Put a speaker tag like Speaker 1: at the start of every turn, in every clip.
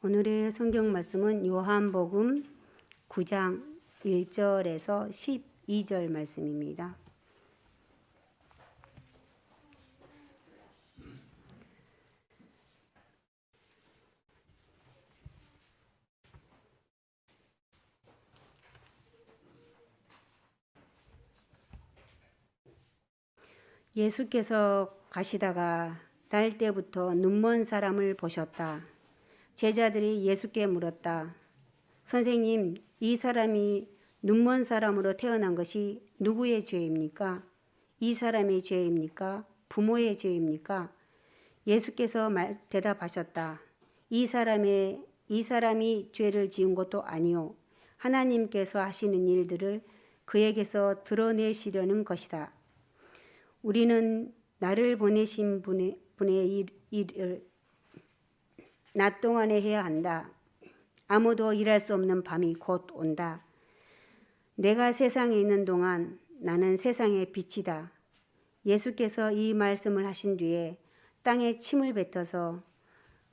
Speaker 1: 오늘의 성경 말씀은 요한복음 9장 1절에서 12절 말씀입니다. 예수께서 가시다가 날 때부터 눈먼 사람을 보셨다. 제자들이 예수께 물었다. 선생님, 이 사람이 눈먼 사람으로 태어난 것이 누구의 죄입니까? 이 사람의 죄입니까? 부모의 죄입니까? 예수께서 대답하셨다. 이 사람이 죄를 지은 것도 아니요. 하나님께서 하시는 일들을 그에게서 드러내시려는 것이다. 우리는 나를 보내신 분의 일을 낮 동안에 해야 한다. 아무도 일할 수 없는 밤이 곧 온다. 내가 세상에 있는 동안 나는 세상의 빛이다. 예수께서 이 말씀을 하신 뒤에 땅에 침을 뱉어서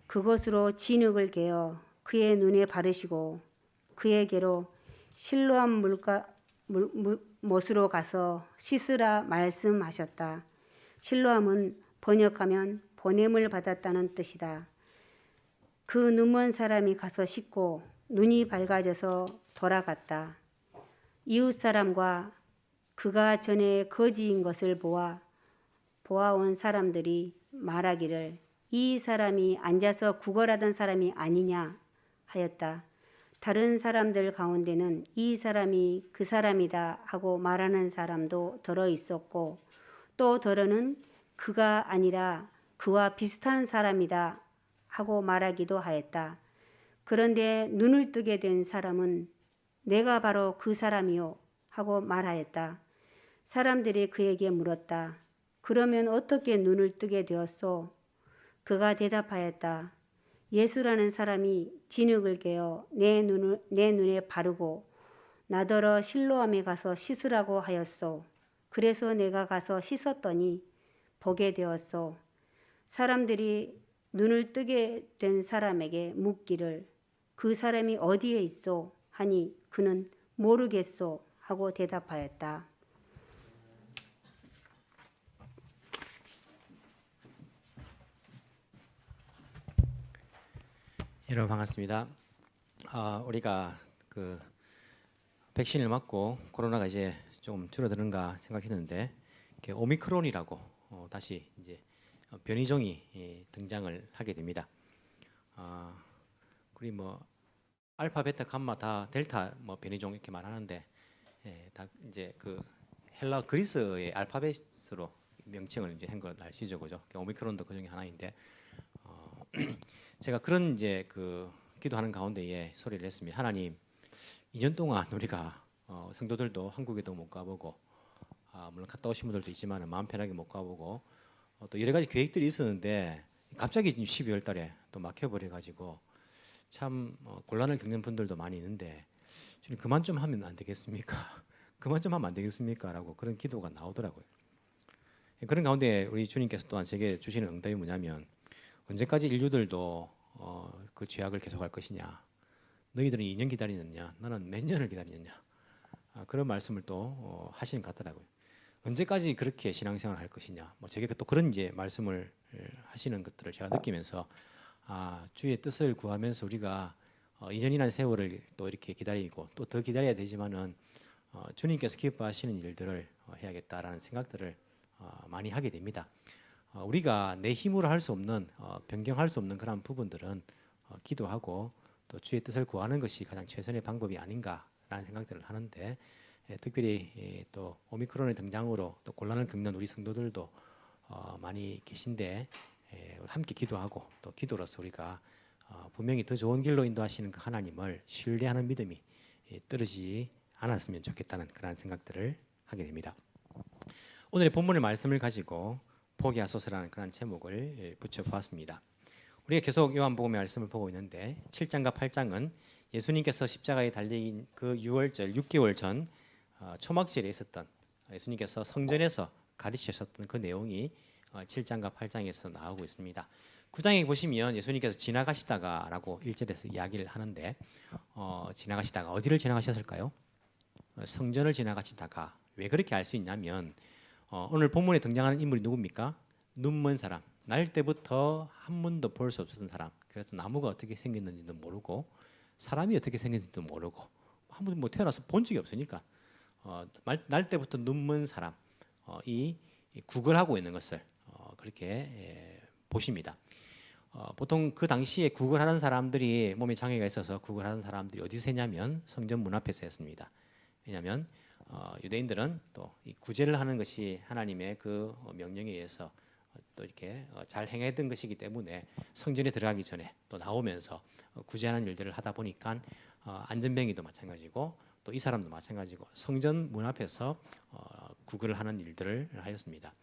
Speaker 1: 그것으로 진흙을 개어 그의 눈에 바르시고 그에게로 실로암 못으로 가서 씻으라 말씀하셨다. 실로암은 번역하면 보냄을 받았다는 뜻이다. 그 눈먼 사람이 가서 씻고 눈이 밝아져서 돌아갔다. 이웃 사람과 그가 전에 거지인 것을 보아온 사람들이 말하기를 이 사람이 앉아서 구걸하던 사람이 아니냐 하였다. 다른 사람들 가운데는 이 사람이 그 사람이다 하고 말하는 사람도 더러 있었고 또 더러는 그가 아니라 그와 비슷한 사람이다 하고 말하기도 하였다. 그런데 눈을 뜨게 된 사람은 내가 바로 그 사람이요 하고 말하였다. 사람들이 그에게 물었다. 그러면 어떻게 눈을 뜨게 되었소? 그가 대답하였다. 예수라는 사람이 진흙을 개어 내 눈에 바르고 나더러 실로암에 가서 씻으라고 하였소. 그래서 내가 가서 씻었더니 보게 되었소. 사람들이 눈을 뜨게 된 사람에게 묻기를 그 사람이 어디에 있소? 하니 그는 모르겠소 하고 대답하였다.
Speaker 2: 여러분 반갑습니다. 우리가 그 백신을 맞고 코로나가 이제 좀 줄어드는가 생각했는데 오미크론이라고 다시 이제 변이종이 등장을 하게 됩니다. 우리 뭐 알파, 베타, 감마 다 델타 뭐 변이종 이렇게 말하는데 다 이제 그 헬라 그리스의 알파벳으로 명칭을 이제 한 걸 아시죠, 그죠? 오미크론도 그 중에 하나인데 제가 그런 이제 그 기도하는 가운데에 소리를 했습니다. 하나님, 2년 동안 우리가 성도들도 한국에도 못 가보고 물론 갔다 오신 분들도 있지만 마음 편하게 못 가보고 또 여러 가지 계획들이 있었는데 갑자기 12월 달에 또 막혀버려 가지고 참 곤란을 겪는 분들도 많이 있는데 주님 그만 좀 하면 안 되겠습니까? 그만 좀 하면 안 되겠습니까? 라고 그런 기도가 나오더라고요. 그런 가운데 우리 주님께서 또한 제게 주시는 응답이 뭐냐면 언제까지 인류들도 그 죄악을 계속할 것이냐? 너희들은 2년 기다리느냐? 나는 몇 년을 기다리느냐? 그런 말씀을 또 하시는 것 같더라고요. 언제까지 그렇게 신앙생활을 할 것이냐? 뭐 제게 또 그런 이제 말씀을 하시는 것들을 제가 느끼면서 주의 뜻을 구하면서 우리가 2년이라는 세월을 또 이렇게 기다리고 또 더 기다려야 되지만은 주님께서 기뻐하시는 일들을 해야겠다라는 생각들을 많이 하게 됩니다. 우리가 내 힘으로 할 수 없는 변경할 수 없는 그런 부분들은 기도하고 또 주의 뜻을 구하는 것이 가장 최선의 방법이 아닌가라는 생각들을 하는데 특별히 또 오미크론의 등장으로 또 곤란을 겪는 우리 성도들도 많이 계신데 함께 기도하고 또 기도로서 우리가 분명히 더 좋은 길로 인도하시는 그 하나님을 신뢰하는 믿음이 떨어지지 않았으면 좋겠다는 그런 생각들을 하게 됩니다. 오늘의 본문의 말씀을 가지고 포기하소서라는 그런 제목을 붙여보았습니다. 우리가 계속 요한복음의 말씀을 보고 있는데 7장과 8장은 예수님께서 십자가에 달린 그 6개월 전 초막절에 있었던 예수님께서 성전에서 가르치셨던 그 내용이 7장과 8장에서 나오고 있습니다. 9장에 보시면 예수님께서 지나가시다가라고 1절에서 이야기를 하는데 지나가시다가 어디를 지나가셨을까요? 성전을 지나가시다가. 왜 그렇게 알 수 있냐면 오늘 본문에 등장하는 인물이 누굽니까? 눈먼 사람. 날 때부터 한 번도 볼 수 없었던 사람. 그래서 나무가 어떻게 생겼는지도 모르고 사람이 어떻게 생겼는지도 모르고 한 번도 뭐 태어나서 본 적이 없으니까 날 때부터 눈먼 사람 이 구걸하고 있는 것을 그렇게 보십니다. 보통 그 당시에 구걸하는 사람들이 몸에 장애가 있어서 구걸하는 사람들이 어디서 했냐면 성전 문 앞에서 했습니다. 왜냐하면 유대인들은 또 이 구제를 하는 것이 하나님의 그 명령에 의해서 또 이렇게 잘 행했던 것이기 때문에 성전에 들어가기 전에 또 나오면서 구제하는 일들을 하다 보니까 안전뱅이도 마찬가지고 또 이 사람도 마찬가지고 성전 문 앞에서 구걸을 하는 일들을 하였습니다.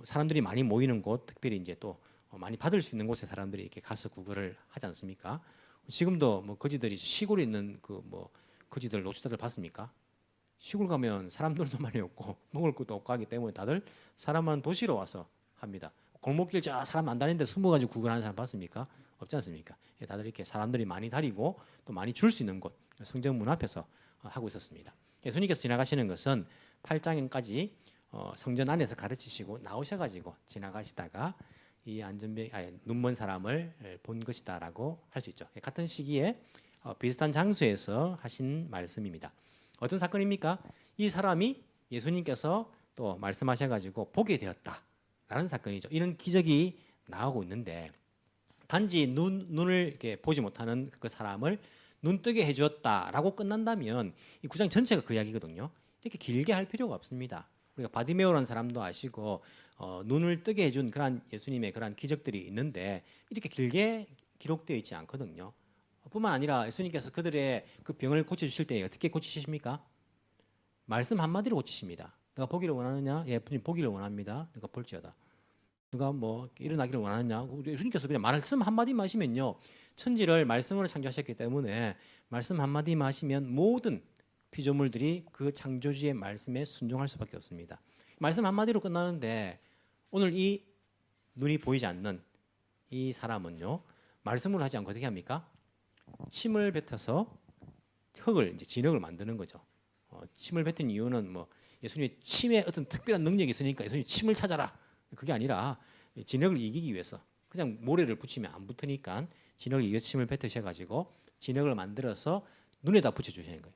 Speaker 2: 사람들이 많이 모이는 곳, 특별히 이제 또 많이 받을 수 있는 곳에 사람들이 이렇게 가서 구걸을 하지 않습니까? 지금도 뭐 거지들이 시골에 있는 그 뭐 거지들 노숙자들 봤습니까? 시골 가면 사람들도 많이 없고 먹을 것도 없고 하기 때문에 다들 사람은 도시로 와서 합니다. 골목길 저 사람 안 다니는데 숨어가지고 구걸하는 사람 봤습니까? 없지 않습니까? 다들 이렇게 사람들이 많이 다니고 또 많이 줄 수 있는 곳 성전 문 앞에서 하고 있었습니다. 예수님께서 지나가시는 것은 8장까지 성전 안에서 가르치시고 나오셔가지고 지나가시다가 이 눈먼 사람을 본 것이다라고 할 수 있죠. 같은 시기에 비슷한 장소에서 하신 말씀입니다. 어떤 사건입니까? 이 사람이 예수님께서 또 말씀하셔가지고 보게 되었다라는 사건이죠. 이런 기적이 나오고 있는데 단지 눈을 이렇게 보지 못하는 그 사람을 눈 뜨게 해주었다라고 끝난다면 이 9장 전체가 그 이야기거든요. 이렇게 길게 할 필요가 없습니다. 우리가 바디메오라는 사람도 아시고 눈을 뜨게 해준 그런 예수님의 그런 기적들이 있는데 이렇게 길게 기록되어 있지 않거든요. 뿐만 아니라 예수님께서 그들의 그 병을 고쳐주실 때 어떻게 고치십니까? 말씀 한마디로 고치십니다. 내가 보기를 원하느냐? 예, 보기를 원합니다. 내가 볼지어다. 누가 뭐 일어나기를 원하느냐? 예수님께서 그냥 말씀 한마디만 하시면요. 천지를 말씀으로 창조하셨기 때문에 말씀 한마디만 하시면 모든 피조물들이 그 창조주의 말씀에 순종할 수밖에 없습니다. 말씀 한마디로 끝나는데 오늘 이 눈이 보이지 않는 이 사람은요. 말씀으로 하지 않고 어떻게 합니까? 침을 뱉어서 흙을 이제 진흙을 만드는 거죠. 침을 뱉은 이유는 뭐 예수님의 침에 어떤 특별한 능력이 있으니까 예수님 침을 찾아라. 그게 아니라 진흙을 이기기 위해서 그냥 모래를 붙이면 안 붙으니까 진흙을 이겨 침을 뱉으셔가지고 진흙을 만들어서 눈에다 붙여주시는 거예요.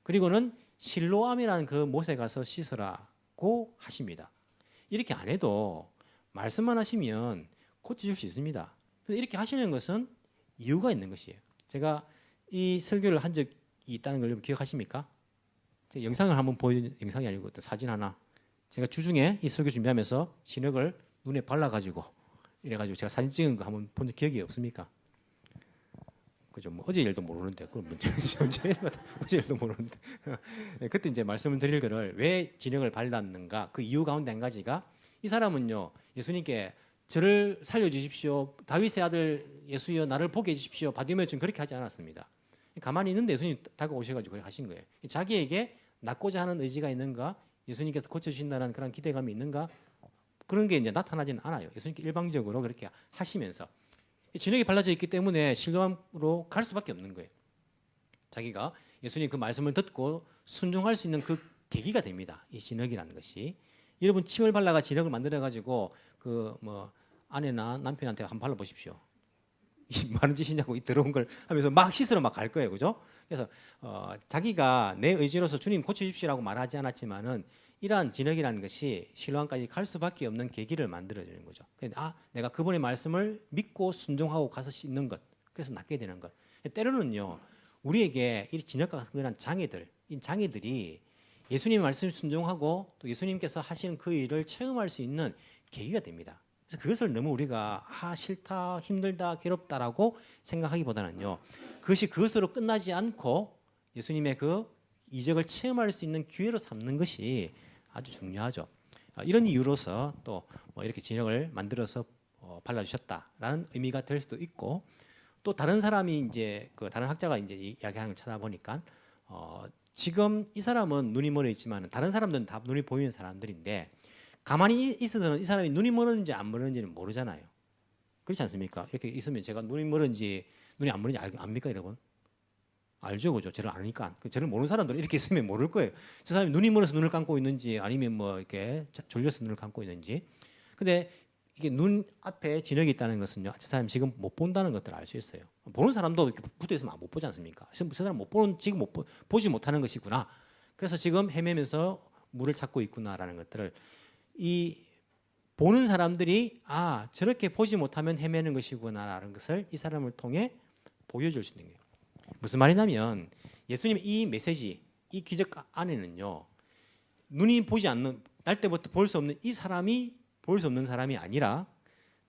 Speaker 2: 그리고는 실로암이라는 그 못에 가서 씻으라고 하십니다. 이렇게 안 해도 말씀만 하시면 고쳐줄 수 있습니다. 이렇게 하시는 것은 이유가 있는 것이에요. 제가 이 설교를 한 적이 있다는 걸 기억하십니까? 제가 영상을 한번 보여준 영상이 아니고 어떤 사진 하나. 제가 주중에 이 설교 준비하면서 진흙을 눈에 발라가지고 이래가지고 제가 사진 찍은 거 한번 본 기억이 없습니까? 그죠? 뭐 어제 일도 모르는데 그럼 어제 일도 모르는데 그때 이제 말씀을 드릴 거를 왜 진흙을 발랐는가 그 이유 가운데 한 가지가 이 사람은요 예수님께 저를 살려주십시오 다윗의 아들 예수여 나를 보게 해주십시오 바디메오처럼 그렇게 하지 않았습니다. 가만히 있는데 예수님 다가오셔가지고 그렇게 하신 거예요. 자기에게 낫고자 하는 의지가 있는가 예수님께서 고쳐주신다는 그런 기대감이 있는가 그런 게 이제 나타나지는 않아요. 예수님께 일방적으로 그렇게 하시면서 진흙이 발라져 있기 때문에 실로암으로 갈 수밖에 없는 거예요. 자기가 예수님 그 말씀을 듣고 순종할 수 있는 그 계기가 됩니다. 이 진흙이라는 것이. 여러분 침을 발라가 진흙을 만들어 가지고 그 뭐 아내나 남편한테 한번 발라 보십시오. 이 많은 짓이냐고 이 더러운 걸 하면서 막 씻으러 막 갈 거예요, 그죠? 그래서 자기가 내 의지로서 주님 고쳐주십시오라고 말하지 않았지만은 이러한 진흙이라는 것이 실로암까지 갈 수밖에 없는 계기를 만들어주는 거죠. 내가 그분의 말씀을 믿고 순종하고 가서 씻는 것, 그래서 낫게 되는 것. 때로는요, 우리에게 이 진흙과 같은 장애들, 이 장애들이 예수님 말씀 순종하고 또 예수님께서 하시는 그 일을 체험할 수 있는 계기가 됩니다. 그래서 그것을 너무 우리가 싫다, 힘들다, 괴롭다라고 생각하기보다는요, 그것으로 끝나지 않고 예수님의 그 이적을 체험할 수 있는 기회로 삼는 것이 아주 중요하죠. 이런 이유로서 또 뭐 이렇게 진흙을 만들어서 발라주셨다라는 의미가 될 수도 있고 또 다른 사람이 이제 그 다른 학자가 이제 이야기하는 걸 찾아보니까 지금 이 사람은 눈이 멀어 있지만 다른 사람들은 다 눈이 보이는 사람들인데 가만히 있어서는 이 사람이 눈이 멀었는지 안 멀었는지는 모르잖아요. 그렇지 않습니까? 이렇게 있으면 제가 눈이 멀은지 눈이 안 멀은지 압니까, 여러분? 알죠, 그죠? 저를 아니까. 저를 모르는 사람들은 이렇게 있으면 모를 거예요. 저 사람이 눈이 멀어서 눈을 감고 있는지 아니면 뭐 이렇게 졸려서 눈을 감고 있는지. 근데 이게 눈 앞에 진흙이 있다는 것은요, 저 사람이 지금 못 본다는 것들을 알 수 있어요. 보는 사람도 이렇게 붙어 있으면 못 보지 않습니까? 저 사람 못 보는 지금 보지 못하는 것이구나. 그래서 지금 헤매면서 물을 찾고 있구나라는 것들을 이 보는 사람들이 아 저렇게 보지 못하면 헤매는 것이구나라는 것을 이 사람을 통해 보여줄 수 있는 거예요. 무슨 말이냐면 예수님의 이 메시지, 이 기적 안에는요, 눈이 보지 않는 날 때부터 볼 수 없는 이 사람이 볼 수 없는 사람이 아니라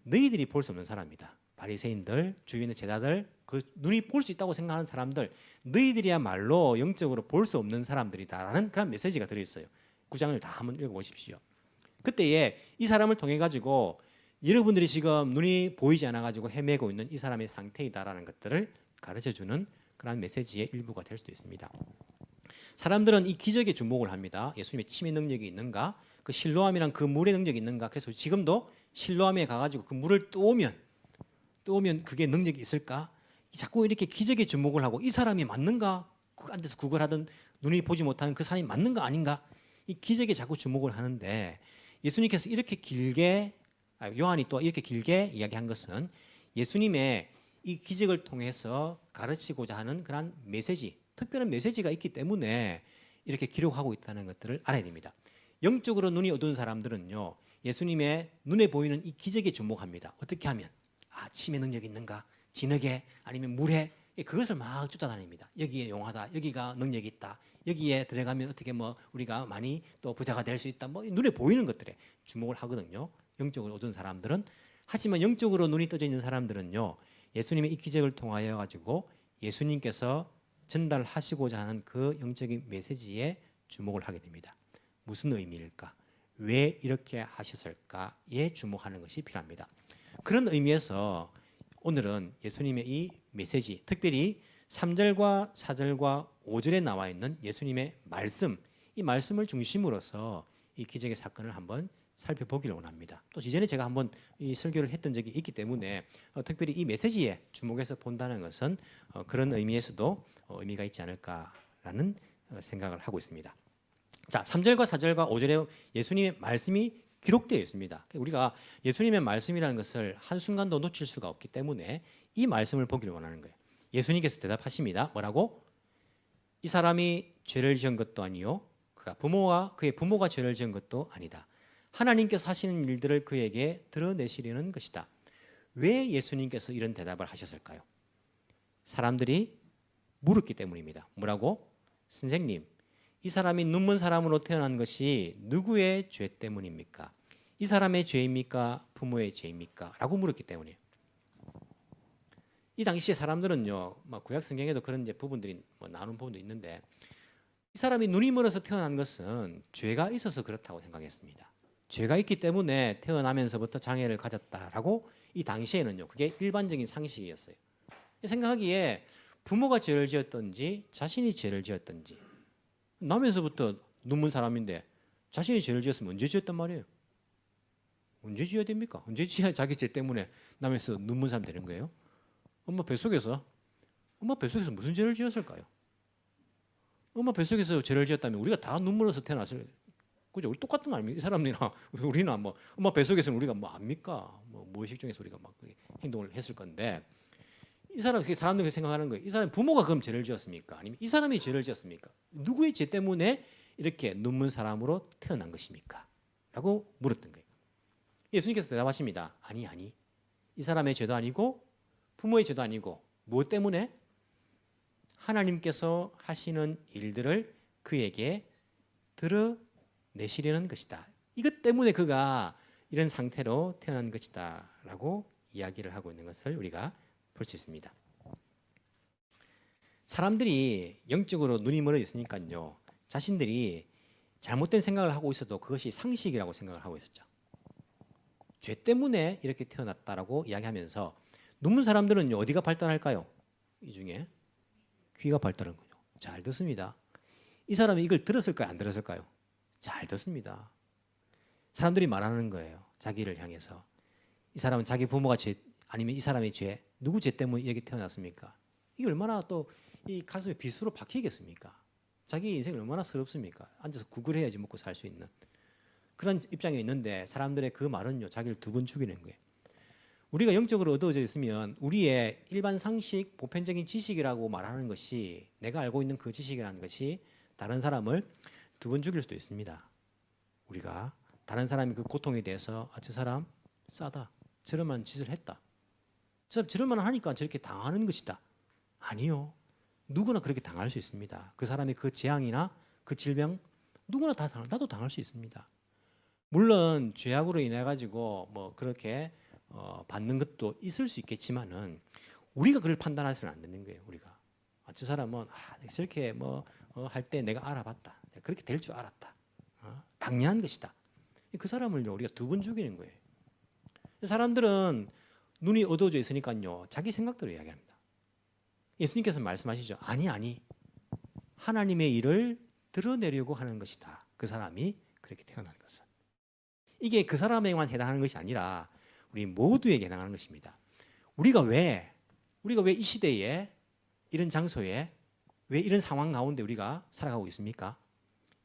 Speaker 2: 너희들이 볼 수 없는 사람이다. 바리새인들, 주위에 있는 제자들, 그 눈이 볼 수 있다고 생각하는 사람들, 너희들이야말로 영적으로 볼 수 없는 사람들이다라는 그런 메시지가 들어있어요. 9장을 다 한번 읽어보십시오. 그때에 이 사람을 통해 가지고 여러분들이 지금 눈이 보이지 않아 가지고 헤매고 있는 이 사람의 상태이다라는 것들을 가르쳐주는 그런 메시지의 일부가 될 수도 있습니다. 사람들은 이 기적에 주목을 합니다. 예수님의 치매 능력이 있는가? 그 실로암이란 그 물의 능력이 있는가? 그래서 지금도 실로암에 가가지고 그 물을 떠오면 그게 능력이 있을까? 자꾸 이렇게 기적에 주목을 하고 이 사람이 맞는가? 앉아서 구걸하던 눈이 보지 못하는 그 사람이 맞는가 아닌가? 이 기적에 자꾸 주목을 하는데 예수님께서 이렇게 길게 요한이 또 이렇게 길게 이야기한 것은 예수님의 이 기적을 통해서 가르치고자 하는 그런 메시지, 특별한 메시지가 있기 때문에 이렇게 기록하고 있다는 것들을 알아야 됩니다. 영적으로 눈이 어두운 사람들은요, 예수님의 눈에 보이는 이 기적에 주목합니다. 어떻게 하면 치매 능력이 있는가, 진흙에 아니면 물에 그것을 막 쫓아다닙니다. 여기에 용하다, 여기가 능력이 있다, 여기에 들어가면 어떻게 뭐 우리가 많이 또 부자가 될 수 있다, 뭐 눈에 보이는 것들에 주목을 하거든요. 영적으로 어두운 사람들은. 하지만 영적으로 눈이 떠져 있는 사람들은요, 예수님의 이 기적을 통하여 가지고 예수님께서 전달하시고자 하는 그 영적인 메시지에 주목을 하게 됩니다. 무슨 의미일까? 왜 이렇게 하셨을까에 주목하는 것이 필요합니다. 그런 의미에서 오늘은 예수님의 이 메시지, 특별히 3절과 4절과 5절에 나와 있는 예수님의 말씀, 이 말씀을 중심으로서 이 기적의 사건을 한번 살펴보기를 원합니다. 또 이전에 제가 한번 이 설교를 했던 적이 있기 때문에 특별히 이 메시지에 주목해서 본다는 것은 그런 의미에서도 의미가 있지 않을까라는 생각을 하고 있습니다. 자, 3절과 4절과 5절에 예수님의 말씀이 기록되어 있습니다. 우리가 예수님의 말씀이라는 것을 한순간도 놓칠 수가 없기 때문에 이 말씀을 보기를 원하는 거예요. 예수님께서 대답하십니다. 뭐라고? 이 사람이 죄를 지은 것도 아니요, 그의 부모가 죄를 지은 것도 아니다. 하나님께서 하시는 일들을 그에게 드러내시려는 것이다. 왜 예수님께서 이런 대답을 하셨을까요? 사람들이 물었기 때문입니다. 뭐라고? 선생님, 이 사람이 눈먼 사람으로 태어난 것이 누구의 죄 때문입니까? 이 사람의 죄입니까? 부모의 죄입니까? 라고 물었기 때문이에요. 이 당시에 사람들은요, 구약 성경에도 그런 이제 부분들이 나눈 부분도 있는데, 이 사람이 눈이 멀어서 태어난 것은 죄가 있어서 그렇다고 생각했습니다. 죄가 있기 때문에 태어나면서부터 장애를 가졌다라고 이 당시에는요, 그게 일반적인 상식이었어요. 생각하기에 부모가 죄를 지었든지 자신이 죄를 지었든지, 나면서부터 눈먼 사람인데 자신이 죄를 지었으면 언제 지었단 말이에요? 언제 지어야 됩니까? 언제 지어야 자기 죄 때문에 나면서 눈먼 사람 되는 거예요? 엄마 뱃속에서 무슨 죄를 지었을까요? 엄마 뱃속에서 죄를 지었다면 우리가 다 눈물어서 태어났을, 그죠? 우리 똑같은 거 아닙니까? 이 사람들이나 우리나 뭐 엄마 뱃속에서는 우리가 뭐 압니까? 뭐 무의식 중에서 우리가 막 행동을 했을 건데, 이 사람들이 생각하는 거예요. 이 사람 부모가 그럼 죄를 지었습니까? 아니면 이 사람이 죄를 지었습니까? 누구의 죄 때문에 이렇게 눈먼 사람으로 태어난 것입니까? 라고 물었던 거예요. 예수님께서 대답하십니다. 아니, 이 사람의 죄도 아니고 부모의 죄도 아니고 무엇 때문에? 하나님께서 하시는 일들을 그에게 드러내시려는 것이다. 이것 때문에 그가 이런 상태로 태어난 것이다 라고 이야기를 하고 있는 것을 우리가 볼 수 있습니다. 사람들이 영적으로 눈이 멀어 있으니까요, 자신들이 잘못된 생각을 하고 있어도 그것이 상식이라고 생각을 하고 있었죠. 죄 때문에 이렇게 태어났다라고 이야기하면서 눈먼 사람들은 어디가 발달할까요? 이 중에 귀가 발달한 거죠. 잘 듣습니다. 이 사람이 이걸 들었을까요? 안 들었을까요? 잘 듣습니다. 사람들이 말하는 거예요. 자기를 향해서. 이 사람은 자기 부모가 아니면 이 사람의 죄, 누구 죄 때문에 이렇게 태어났습니까? 이게 얼마나 또 이 가슴에 비수로 박히겠습니까? 자기 인생이 얼마나 서럽습니까? 앉아서 구걸해야지 먹고 살 수 있는 그런 입장에 있는데 사람들의 그 말은요, 자기를 두 번 죽이는 거예요. 우리가 영적으로 어두워져 있으면 우리의 일반 상식, 보편적인 지식이라고 말하는 것이, 내가 알고 있는 그 지식이라는 것이 다른 사람을 두 번 죽일 수도 있습니다. 우리가 다른 사람이 그 고통에 대해서 저 사람 싸다, 저런만 짓을 했다, 저런만 하니까 저렇게 당하는 것이다. 아니요. 누구나 그렇게 당할 수 있습니다. 그 사람의 그 재앙이나 그 질병 누구나 다 나도 당할 수 있습니다. 물론 죄악으로 인해 가지고 뭐 그렇게 받는 것도 있을 수 있겠지만은 우리가 그걸 판단해서는 안 되는 거예요. 우리가 저 사람은 저렇게 뭐 할 때 내가 알아봤다, 그렇게 될 줄 알았다, 당연한 것이다. 그 사람을요 우리가 두 번 죽이는 거예요. 사람들은 눈이 어두워져 있으니까요 자기 생각대로 이야기합니다. 예수님께서 말씀하시죠. 아니 하나님의 일을 드러내려고 하는 것이다. 그 사람이 그렇게 태어난 것은. 이게 그 사람에게만 해당하는 것이 아니라 우리 모두에게 해당하는 것입니다. 우리가 왜 이 시대에 이런 장소에 왜 이런 상황 가운데 우리가 살아가고 있습니까?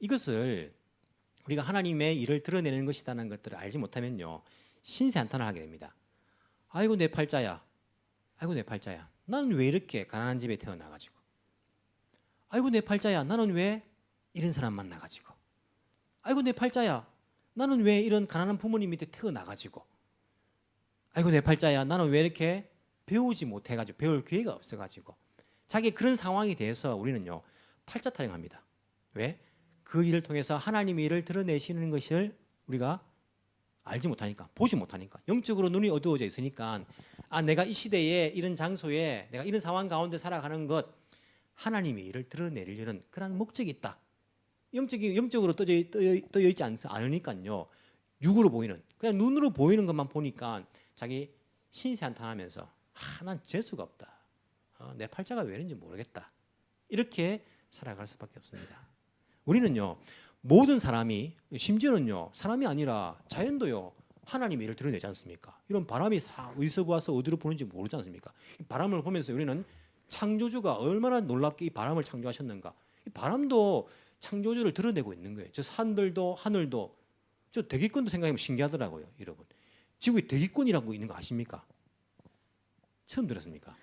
Speaker 2: 이것을 우리가 하나님의 일을 드러내는 것이라는 것들을 알지 못하면요 신세한탄을 하게 됩니다. 아이고 내 팔자야, 아이고 내 팔자야, 나는 왜 이렇게 가난한 집에 태어나가지고, 아이고 내 팔자야, 나는 왜 이런 사람 만나가지고, 아이고 내 팔자야, 나는 왜 이런 가난한 부모님 밑에 태어나가지고, 아이고 내 팔자야, 나는 왜 이렇게 배우지 못해가지고, 배울 기회가 없어가지고. 자기 그런 상황에 대해서 우리는요 팔자 타령합니다. 왜? 그 일을 통해서 하나님의 일을 드러내시는 것을 우리가 알지 못하니까, 보지 못하니까, 영적으로 눈이 어두워져 있으니까 내가 이 시대에 이런 장소에 내가 이런 상황 가운데 살아가는 것, 하나님의 일을 드러내려는 그런 목적이 있다. 영적으로 떠져 있지 않으니까요 육으로 보이는, 그냥 눈으로 보이는 것만 보니까 자기 신세한탄하면서 난 재수가 없다, 내 팔자가 왜 이런지 모르겠다, 이렇게 살아갈 수밖에 없습니다. 우리는요 모든 사람이, 심지어는요 사람이 아니라 자연도요 하나님의 일을 드러내지 않습니까? 이런 바람이 어디서 와서 어디로 부는지 모르지 않습니까? 이 바람을 보면서 우리는 창조주가 얼마나 놀랍게 이 바람을 창조하셨는가, 이 바람도 창조주를 드러내고 있는 거예요. 저 산들도 하늘도, 저 대기권도 생각하면 신기하더라고요. 여러분, 지구에 대기권이라고 있는 거 아십니까? 처음 들었습니까?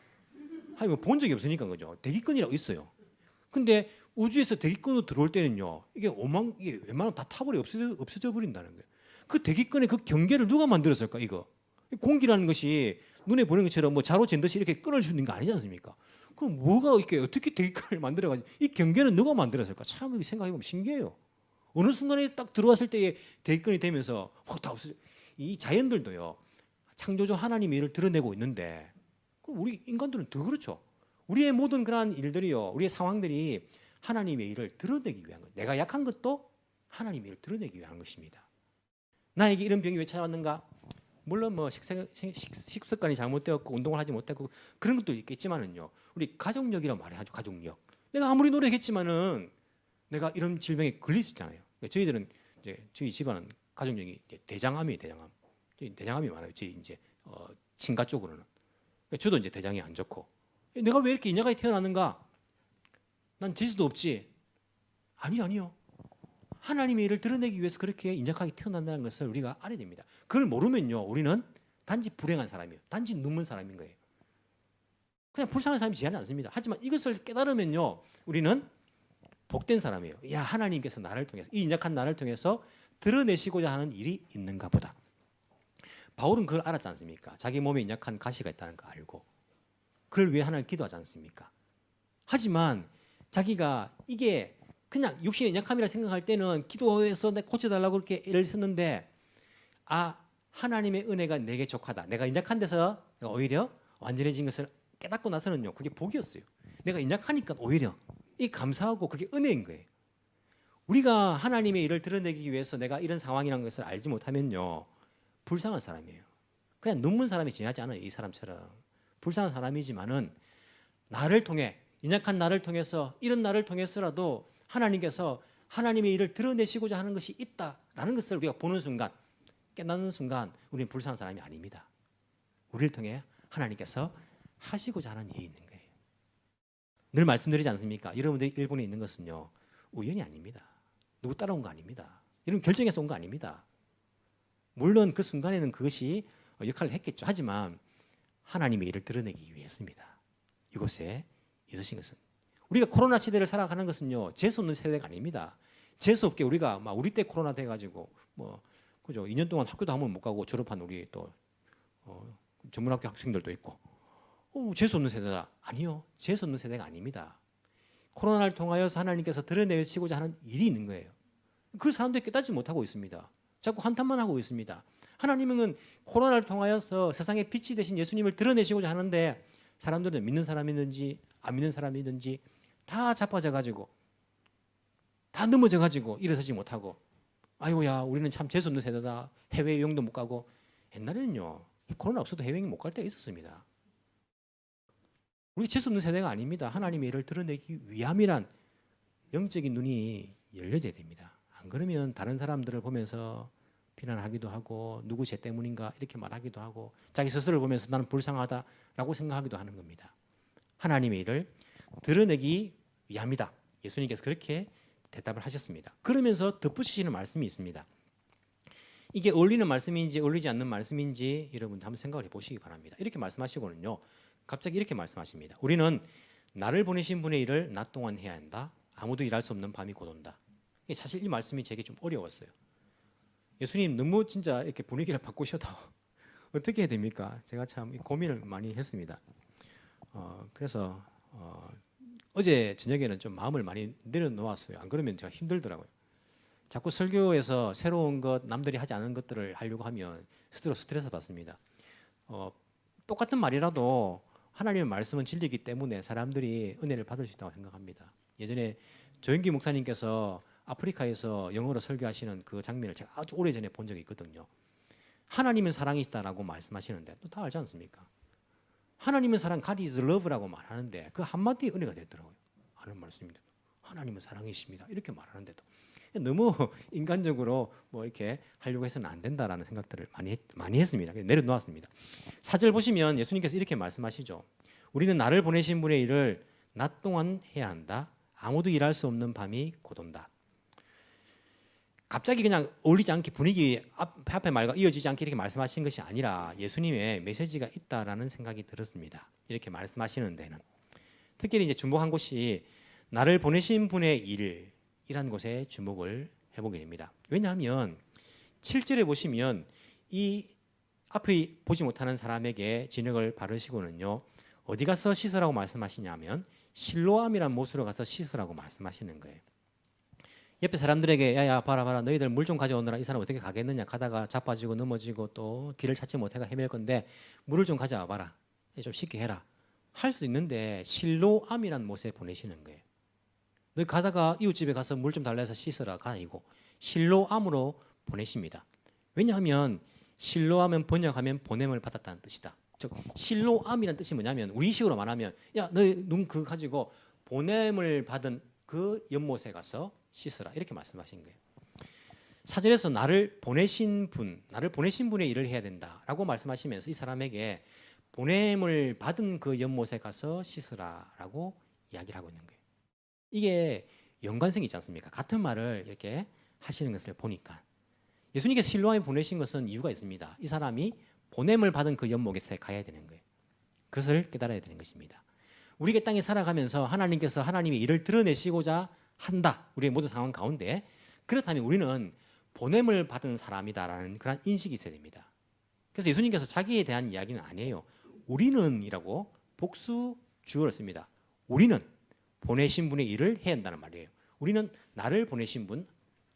Speaker 2: 뭐 본 적이 없으니까 그죠. 대기권이라고 있어요. 근데 우주에서 대기권으로 들어올 때는요 이게 웬만하면 다 타버려 없어져 버린다는 거예요. 그 대기권의 그 경계를 누가 만들었을까? 이거 공기라는 것이 눈에 보이는 것처럼 뭐 자로 잰 듯이 이렇게 끊어주는 거 아니지 않습니까? 그럼 뭐가 이렇게 어떻게 대기권을 만들어가지고 이 경계는 누가 만들었을까? 참 생각해보면 신기해요. 어느 순간에 딱 들어왔을 때에 대기권이 되면서 확 다 없어져. 이 자연들도요 창조주 하나님의 일을 드러내고 있는데, 그럼 우리 인간들은 더 그렇죠. 우리의 모든 그러한 일들이요, 우리의 상황들이 하나님의 일을 드러내기 위한 것. 내가 약한 것도 하나님의 일을 드러내기 위한 것입니다. 나에게 이런 병이 왜 찾아왔는가? 물론 뭐 식습관이 잘못되었고 운동을 하지 못했고 그런 것도 있겠지만은요, 우리 가족력이라고 말해야죠. 가족력. 내가 아무리 노력했지만은 내가 이런 질병에 걸릴 수 있잖아요. 저희들은 이제 저희 집안은 가족력이 대장암이에요. 대장암이 많아요. 저희 이제 친가 쪽으로는. 저도 이제 대장이 안 좋고, 내가 왜 이렇게 인자가에 태어났는가? 난 재수도 없지. 아니요. 하나님의 일을 드러내기 위해서 그렇게 인자하게 태어난다는 것을 우리가 알아야 됩니다. 그걸 모르면요 우리는 단지 불행한 사람이에요. 단지 눈먼 사람인 거예요. 그냥 불쌍한 사람이 지하지 않습니다. 하지만 이것을 깨달으면요 우리는 복된 사람이에요. 야, 하나님께서 나를 통해서, 이 인약한 나를 통해서 드러내시고자 하는 일이 있는가 보다. 바울은 그걸 알았지 않습니까? 자기 몸에 인약한 가시가 있다는 거 알고 그걸 위해 하나님 기도하지 않습니까? 하지만 자기가 이게 그냥 육신의 인약함이라 생각할 때는 기도해서 내가 고쳐달라고 그렇게 애를 썼는데, 하나님의 은혜가 내게 족하다, 내가 인약한 데서 내가 오히려 완전해진 것을 깨닫고 나서는요 그게 복이었어요. 내가 인약하니까 오히려 이 감사하고 그게 은혜인 거예요. 우리가 하나님의 일을 드러내기 위해서 내가 이런 상황이라는 것을 알지 못하면요 불쌍한 사람이에요. 그냥 눈먼 사람이 지나지 않아요. 이 사람처럼 불쌍한 사람이지만은 나를 통해, 인약한 나를 통해서, 이런 나를 통해서라도 하나님께서 하나님의 일을 드러내시고자 하는 것이 있다라는 것을 우리가 보는 순간, 깨닫는 순간 우리는 불쌍한 사람이 아닙니다. 우리를 통해 하나님께서 하시고자 하는 일이 있는 거예요. 늘 말씀드리지 않습니까? 여러분들이 일본에 있는 것은요, 우연이 아닙니다. 누구 따라온 거 아닙니다. 여러분 결정해서 온 거 아닙니다. 물론 그 순간에는 그것이 역할을 했겠죠. 하지만 하나님의 일을 드러내기 위해서입니다. 이곳에 있으신 것은. 우리가 코로나 시대를 살아가는 것은요, 재수 없는 세대가 아닙니다. 재수 없게 우리가 막 우리 때 코로나 돼가지고 뭐 그죠? 2년 동안 학교도 한 번 못 가고 졸업한 우리 또 전문학교 학생들도 있고, 재수 없는 세대다. 아니요, 재수 없는 세대가 아닙니다. 코로나를 통하여서 하나님께서 드러내시고자 하는 일이 있는 거예요. 그 사람들이 깨닫지 못하고 있습니다. 자꾸 한탄만 하고 있습니다. 하나님은 코로나를 통하여서 세상에 빛이 되신 예수님을 드러내시고자 하는데 사람들은 믿는 사람이든지 안 믿는 사람이든지 다 자빠져 가지고 다 넘어져 가지고 일어서지 못하고, 아이고야 우리는 참 재수 없는 세대다. 해외여행도 못 가고. 옛날에는요, 코로나 없어도 해외여행 못 갈 때가 있었습니다. 우리 재수 없는 세대가 아닙니다. 하나님의 일을 드러내기 위함이란 영적인 눈이 열려져야 됩니다. 안 그러면 다른 사람들을 보면서 비난하기도 하고, 누구 죄 때문인가 이렇게 말하기도 하고, 자기 스스로를 보면서 나는 불쌍하다라고 생각하기도 하는 겁니다. 하나님의 일을 드러내기 위함이다. 예수님께서 그렇게 대답을 하셨습니다. 그러면서 덧붙이시는 말씀이 있습니다. 이게 어울리는 말씀인지 어울리지 않는 말씀인지 여러분 한번 생각을 해보시기 바랍니다. 이렇게 말씀하시고는요, 갑자기 이렇게 말씀하십니다. 우리는 나를 보내신 분의 일을 낮 동안 해야 한다. 아무도 일할 수 없는 밤이 곧 온다. 사실 이 말씀이 제게 좀 어려웠어요. 예수님 너무 진짜 이렇게 분위기를 바꾸셔도 어떻게 해야 됩니까? 제가 참 고민을 많이 했습니다. 그래서 어제 저녁에는 좀 마음을 많이 내려놓았어요. 안 그러면 제가 힘들더라고요. 자꾸 설교에서 새로운 것, 남들이 하지 않은 것들을 하려고 하면 스트레스 받습니다. 똑같은 말이라도 하나님의 말씀은 진리이기 때문에 사람들이 은혜를 받을 수 있다고 생각합니다. 예전에 조영기 목사님께서 아프리카에서 영어로 설교하시는 그 장면을 제가 아주 오래전에 본 적이 있거든요. 하나님은 사랑이시다라고 말씀하시는데 또 다 알지 않습니까? 하나님은 사랑, God is love라고 말하는데 그 한마디에 은혜가 되더라고요. 하는 말씀입니다. 하나님은 사랑이십니다. 이렇게 말하는데도 너무 인간적으로 뭐 이렇게 하려고 해서는 안 된다라는 생각들을 많이 했습니다. 그래서 내려놓았습니다. 4절 보시면 예수님께서 이렇게 말씀하시죠. 우리는 나를 보내신 분의 일을 낮 동안 해야 한다. 아무도 일할 수 없는 밤이 곧 온다. 갑자기 그냥 어울리지 않게 분위기 앞에 말과 이어지지 않게 이렇게 말씀하신 것이 아니라 예수님의 메시지가 있다라는 생각이 들었습니다. 이렇게 말씀하시는 데는 특히 이제 주목한 곳이 나를 보내신 분의 일이라는 곳에 주목을 해보게 됩니다. 왜냐하면 7절에 보시면 이 앞에 보지 못하는 사람에게 진흙을 바르시고는요, 어디 가서 씻으라고 말씀하시냐면 실로암이라는 못으로 가서 씻으라고 말씀하시는 거예요. 옆에 사람들에게 야야 봐라 너희들 물 좀 가져오느라 이 사람 어떻게 가겠느냐, 가다가 자빠지고 넘어지고 또 길을 찾지 못해가 헤맬 건데 물을 좀 가져와 봐라, 좀 쉽게 해라 할 수도 있는데 실로암이라는 못에 보내시는 거예요. 너희 가다가 이웃집에 가서 물 좀 달라 해서 씻으라가 아니고 실로암으로 보내십니다. 왜냐하면 실로암은 번역하면 보냄을 받았다는 뜻이다. 즉 실로암이라는 뜻이 뭐냐면 우리식으로 말하면 야 너희 눈 그거 가지고 보냄을 받은 그 연못에 가서 씻으라 이렇게 말씀하신 거예요. 사절에서 나를 보내신 분의 일을 해야 된다라고 말씀하시면서 이 사람에게 보냄을 받은 그 연못에 가서 씻으라라고 이야기를 하고 있는 거예요. 이게 연관성이 있지 않습니까? 같은 말을 이렇게 하시는 것을 보니까 예수님께서 실로암에 보내신 것은 이유가 있습니다. 이 사람이 보냄을 받은 그 연못에 가야 되는 거예요. 그것을 깨달아야 되는 것입니다. 우리가 땅에 살아가면서 하나님께서 하나님의 일을 드러내시고자 한다. 우리의 모든 상황 가운데 그렇다면 우리는 보냄을 받은 사람이다라는 그런 인식이 있어야 됩니다. 그래서 예수님께서 자기에 대한 이야기는 아니에요. 우리는이라고 복수 주어를 씁니다. 우리는 보내신 분의 일을 해야 한다는 말이에요. 우리는 나를 보내신 분,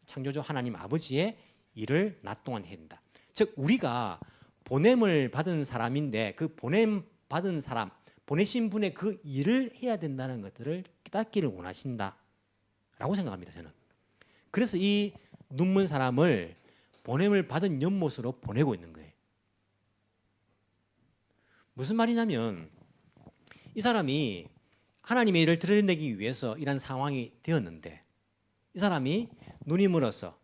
Speaker 2: 창조주 하나님 아버지의 일을 낮 동안 해야 된다. 즉 우리가 보냄을 받은 사람인데 그 보냄 받은 사람, 보내신 분의 그 일을 해야 된다는 것들을 깨닫기를 원하신다라고 생각합니다. 저는. 그래서 이 눈먼 사람을 보냄을 받은 연못으로 보내고 있는 거예요. 무슨 말이냐면 이 사람이 하나님의 일을 드러내기 위해서 이런 상황이 되었는데 이 사람이 눈이 멀어서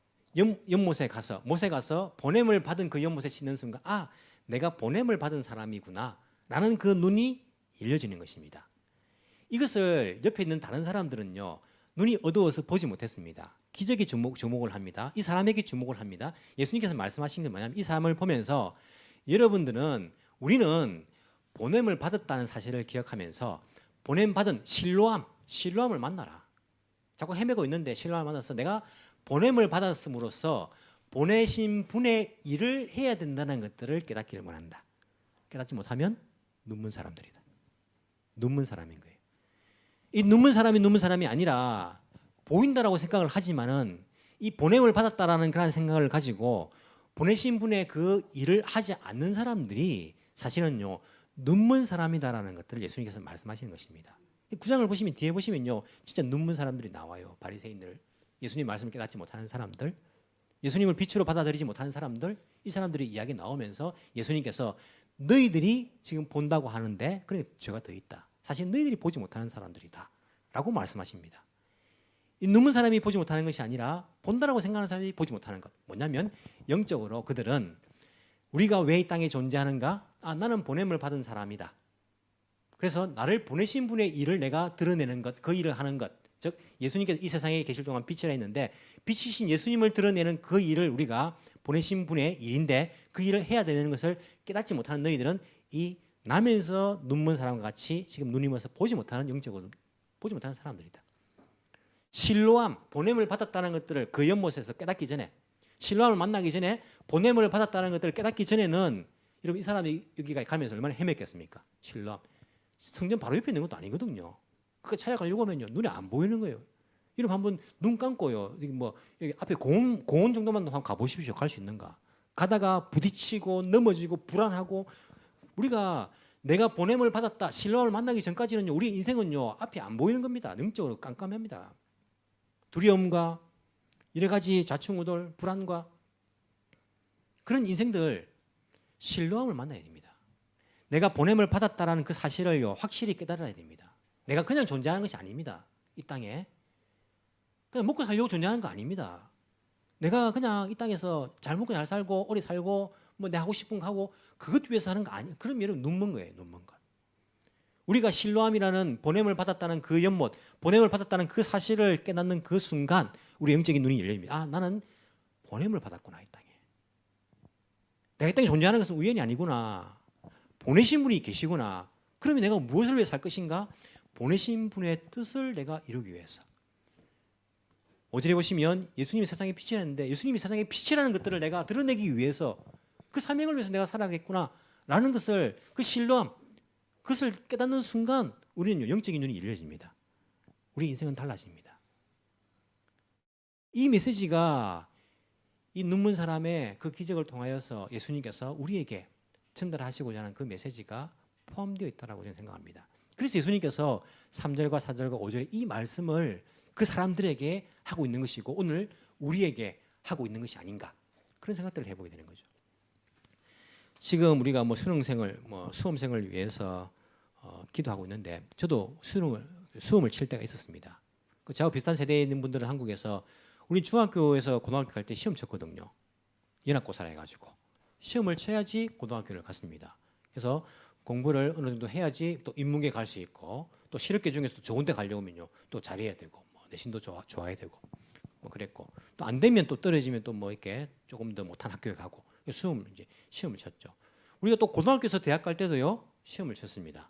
Speaker 2: 연못에 가서 보냄을 받은 그 연못에 씻는 순간 아 내가 보냄을 받은 사람이구나 라는 그 눈이 열려지는 것입니다. 이것을 옆에 있는 다른 사람들은요, 눈이 어두워서 보지 못했습니다. 기적에 주목을 합니다. 이 사람에게 주목을 합니다. 예수님께서 말씀하신 게 뭐냐면 이 사람을 보면서 여러분들은 우리는 보냄을 받았다는 사실을 기억하면서 보냄 받은 실로암을 만나라. 자꾸 헤매고 있는데 실로암을 만나서 내가 보냄을 받았음으로써 보내신 분의 일을 해야 된다는 것들을 깨닫기를 원한다. 깨닫지 못하면 눈먼 사람들이다. 눈먼 사람인 거예요. 이 눈먼 사람이 아니라 보인다라고 생각을 하지만은 이 보냄을 받았다라는 그런 생각을 가지고 보내신 분의 그 일을 하지 않는 사람들이 사실은요 눈먼 사람이다라는 것들을 예수님께서 말씀하시는 것입니다. 9장을 보시면 뒤에 보시면요 진짜 눈먼 사람들이 나와요. 바리새인들, 예수님 말씀을 깨닫지 못하는 사람들, 예수님을 빛으로 받아들이지 못하는 사람들, 이 사람들이 이야기 나오면서 예수님께서 너희들이 지금 본다고 하는데 그래 죄가 더 있다. 사실 너희들이 보지 못하는 사람들이다 라고 말씀하십니다. 이 눈먼 사람이 보지 못하는 것이 아니라 본다라고 생각하는 사람이 보지 못하는 것. 뭐냐면 영적으로 그들은 우리가 왜 이 땅에 존재하는가? 나는 보냄을 받은 사람이다. 그래서 나를 보내신 분의 일을 내가 드러내는 것, 그 일을 하는 것. 즉 예수님께서 이 세상에 계실 동안 빛이라 했는데 빛이신 예수님을 드러내는 그 일을 우리가 보내신 분의 일인데 그 일을 해야 되는 것을 깨닫지 못하는 너희들은 이 나면서 눈먼 사람과 같이 지금 눈이 멀어서 보지 못하는 영적으로 보지 못하는 사람들이다. 실로암, 보냄을 받았다는 것들을 그 연못에서 깨닫기 전에, 실로암을 만나기 전에 보냄을 받았다는 것들을 깨닫기 전에는 여러분 이 사람이 여기가 가면서 얼마나 헤맸겠습니까? 실로암. 성전 바로 옆에 있는 것도 아니거든요. 그거 찾아가려고 하면요 눈이 안 보이는 거예요. 여러분 한번 눈 감고요. 여기 앞에 공원 정도만 한번 가보십시오. 갈 수 있는가? 가다가 부딪히고 넘어지고 불안하고 우리가 내가 보냄을 받았다, 실로암을 만나기 전까지는요 우리 인생은요 앞이 안 보이는 겁니다. 영적으로 깜깜합니다. 두려움과 여러 가지 좌충우돌, 불안과 그런 인생들 실로암을 만나야 됩니다. 내가 보냄을 받았다라는 그 사실을요 확실히 깨달아야 됩니다. 내가 그냥 존재하는 것이 아닙니다. 이 땅에 그냥 먹고 살려고 존재하는 거 아닙니다. 내가 그냥 이 땅에서 잘 먹고 잘 살고 오래 살고 뭐 내가 하고 싶은 거 하고 그것 위해서 하는 거 아니에요. 그럼 여러분 눈먼 거예요. 눈먼 것. 우리가 실로암이라는 보냄을 받았다는 그 연못, 보냄을 받았다는 그 사실을 깨닫는 그 순간 우리 영적인 눈이 열립니다. 나는 보냄을 받았구나 이 땅에. 내가 이 땅에 존재하는 것은 우연이 아니구나. 보내신 분이 계시구나. 그러면 내가 무엇을 위해 살 것인가? 보내신 분의 뜻을 내가 이루기 위해서. 5절에 보시면 예수님이 세상에 빛이라는데 예수님이 세상에 빛이라는 것들을 내가 드러내기 위해서 그 사명을 위해서 내가 살아가겠구나 라는 것을 그 실로암 그것을 깨닫는 순간 우리는 영적인 눈이 열려집니다. 우리 인생은 달라집니다. 이 메시지가 이 눈먼 사람의 그 기적을 통하여서 예수님께서 우리에게 전달하시고자 하는 그 메시지가 포함되어 있다고 저는 생각합니다. 그래서 예수님께서 3절과 4절과 5절에 이 말씀을 그 사람들에게 하고 있는 것이고 오늘 우리에게 하고 있는 것이 아닌가 그런 생각들을 해보게 되는 거죠. 지금 우리가 수험생을 위해서 기도하고 있는데 저도 수험을 칠 때가 있었습니다. 저하고 비슷한 세대에 있는 분들은 한국에서 우리 중학교에서 고등학교 갈 때 시험 쳤거든요. 연합고사라 해가지고 시험을 쳐야지 고등학교를 갔습니다. 그래서 공부를 어느 정도 해야지 또 인문계 갈 수 있고 또 실업계 중에서도 좋은 데 가려면요 또 잘해야 되고 내신도 좋아야 되고 그랬고 또 안 되면 또 떨어지면 또 이렇게 조금 더 못한 학교에 가고 시험을 쳤죠. 우리가 또 고등학교에서 대학 갈 때도요 시험을 쳤습니다.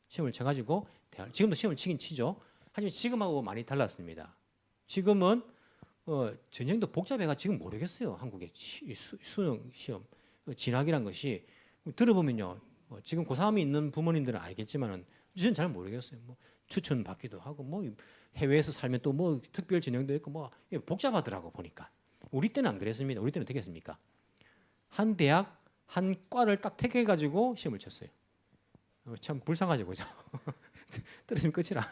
Speaker 2: 시험을 쳐가지고 지금도 시험을 치긴 치죠. 하지만 지금하고 많이 달랐습니다. 지금은 전형도 복잡해가 지금 모르겠어요. 한국의 수능 시험 진학이란 것이 들어보면요 지금 고3이 있는 부모님들은 알겠지만은 저는 잘 모르겠어요. 추천 받기도 하고 해외에서 살면 또 특별 전형도 있고 복잡하더라고 보니까. 우리 때는 안 그랬습니다. 우리 때는 어떻게 했습니까? 한 대학 한 과를 딱 택해가지고 시험을 쳤어요. 참 불쌍하죠, 그죠? 떨어지면 끝이라.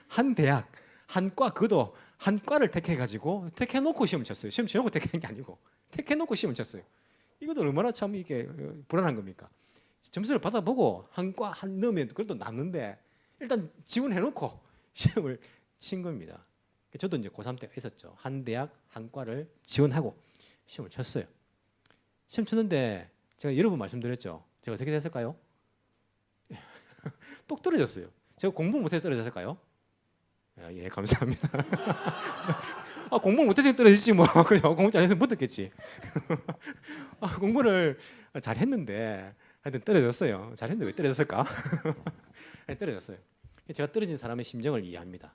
Speaker 2: 한 대학 한 과 그도 한 과를 택해가지고 택해놓고 시험을 쳤어요. 시험 치려고 택한 게 아니고 택해놓고 시험을 쳤어요. 이것도 얼마나 참 이게 불안한 겁니까? 점수를 받아보고 한 과 한 넣으면 그래도 낫는데 일단 지원해놓고 시험을 친 겁니다. 저도 이제 고3 때가 있었죠. 한 대학 한 과를 지원하고 시험을 쳤어요. 시험 쳤는데 제가 여러 번 말씀드렸죠. 제가 어떻게 됐을까요? 똑 떨어졌어요. 제가 공부 못해서 떨어졌을까요? 예, 감사합니다. 공부 못해서 떨어지지 뭐. 그죠? 공부 잘해서 못 듣겠지. 공부를 잘했는데 하여튼 떨어졌어요. 잘했는데 왜 떨어졌을까? 떨어졌어요. 제가 떨어진 사람의 심정을 이해합니다.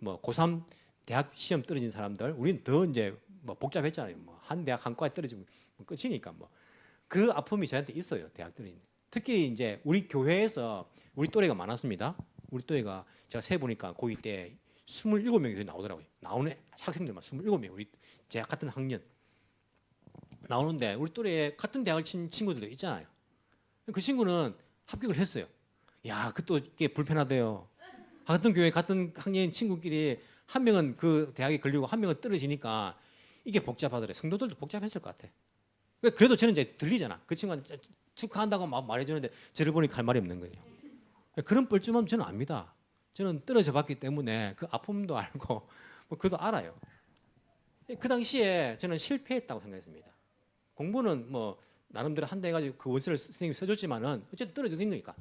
Speaker 2: 뭐 고3 대학 시험 떨어진 사람들, 우리는 더 이제 뭐 복잡했잖아요. 뭐 한 대학 한 과에 떨어지면 끝이니까 뭐 그 아픔이 저한테 있어요. 대학 떨어진. 특히 이제 우리 교회에서 우리 또래가 많았습니다. 우리 또래가 제가 세 보니까 고2 때 27명이 나오더라고요. 나오는 학생들만 27명. 우리 제가 같은 학년 나오는데 우리 또래 같은 대학을 친 친구들도 있잖아요. 그 친구는 합격을 했어요. 야, 그 또 이게 불편하대요. 같은 교회 같은 학년 친구끼리 한 명은 그 대학에 걸리고 한 명은 떨어지니까 이게 복잡하더래. 성도들도 복잡했을 것 같아. 그래도 저는 이제 들리잖아. 그 친구한테 축하한다고 막 말해주는데 저를 보니까 할 말이 없는 거예요. 그런 뻘쭘함 저는 압니다. 저는 떨어져 봤기 때문에 그 아픔도 알고 뭐 그것도 알아요. 그 당시에 저는 실패했다고 생각했습니다. 공부는 뭐 나름대로 한다 해가지고 그 원서를 선생님이 써줬지만은 어쨌든 떨어진 거니까.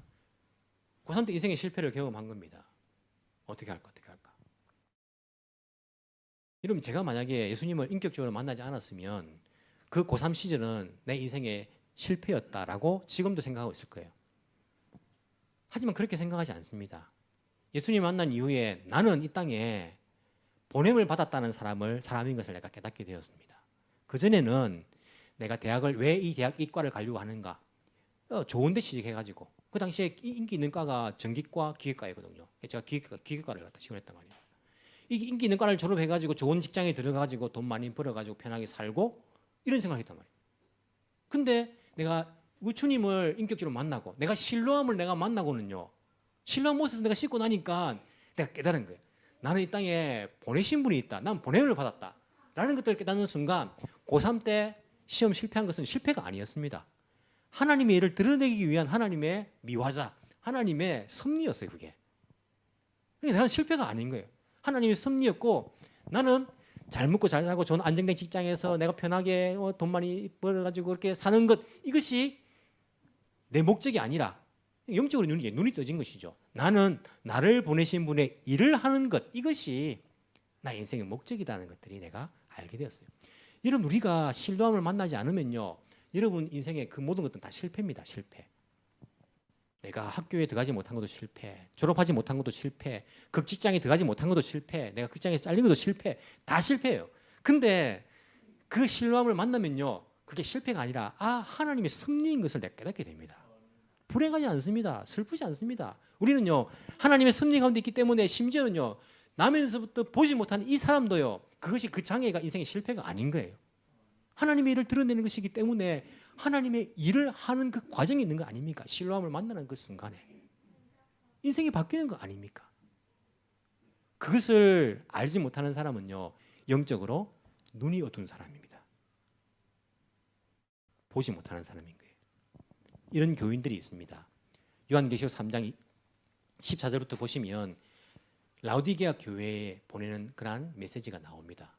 Speaker 2: 고3 때 인생의 실패를 경험한 겁니다. 어떻게 할까? 여러분, 제가 만약에 예수님을 인격적으로 만나지 않았으면 그 고3 시절은 내 인생의 실패였다라고 지금도 생각하고 있을 거예요. 하지만 그렇게 생각하지 않습니다. 예수님 만난 이후에 나는 이 땅에 보냄을 받았다는 사람인 것을 내가 깨닫게 되었습니다. 그전에는 내가 대학을 왜 이 대학 이과를 가려고 하는가? 좋은 데 취직해가지고 그 당시에 인기 있는 과가 전기과, 기계과였거든요. 제가 기계과를 갖다 지원했단 말이에요. 이 인기 있는 과를 졸업해가지고 좋은 직장에 들어가지고 돈 많이 벌어가지고 편하게 살고 이런 생각을 했단 말이에요. 근데 내가 우추님을 인격적으로 만나고 내가 실로암을 내가 만나고는요. 실로암 못에서 내가 씻고 나니까 내가 깨달은 거예요. 나는 이 땅에 보내신 분이 있다. 난 보냄을 받았다. 라는 것들을 깨닫는 순간 고3 때 시험 실패한 것은 실패가 아니었습니다. 하나님의 일을 드러내기 위한 하나님의 미화자, 하나님의 섭리였어요. 그게. 그러니까 내가 실패가 아닌 거예요. 하나님의 섭리였고 나는 잘 먹고 잘 살고 좋은 안정된 직장에서 내가 편하게 돈 많이 벌어가지고 그렇게 사는 것, 이것이 내 목적이 아니라 영적으로 눈이 떠진 것이죠. 나는 나를 보내신 분의 일을 하는 것, 이것이 나의 인생의 목적이라는 것들이 내가 알게 되었어요. 여러분, 우리가 신뢰함을 만나지 않으면요, 여러분 인생의 그 모든 것들은 다 실패입니다. 실패. 내가 학교에 들어가지 못한 것도 실패, 졸업하지 못한 것도 실패, 그 직장에 들어가지 못한 것도 실패, 내가 그 직장에서 잘린 것도 실패, 다 실패예요. 근데 그 신뢰함을 만나면요, 그게 실패가 아니라 하나님의 섭리인 것을 내가 깨닫게 됩니다. 불행하지 않습니다. 슬프지 않습니다. 우리는요, 하나님의 섭리 가운데 있기 때문에 심지어는요, 나면서부터 보지 못하는 이 사람도요, 그것이 그 장애가 인생의 실패가 아닌 거예요. 하나님의 일을 드러내는 것이기 때문에 하나님의 일을 하는 그 과정이 있는 거 아닙니까? 실로암을 만나는 그 순간에 인생이 바뀌는 거 아닙니까? 그것을 알지 못하는 사람은요, 영적으로 눈이 어두운 사람입니다. 보지 못하는 사람인 거예요. 이런 교인들이 있습니다. 요한계시록 3장 14절부터 보시면 라오디게아 교회에 보내는 그러한 메시지가 나옵니다.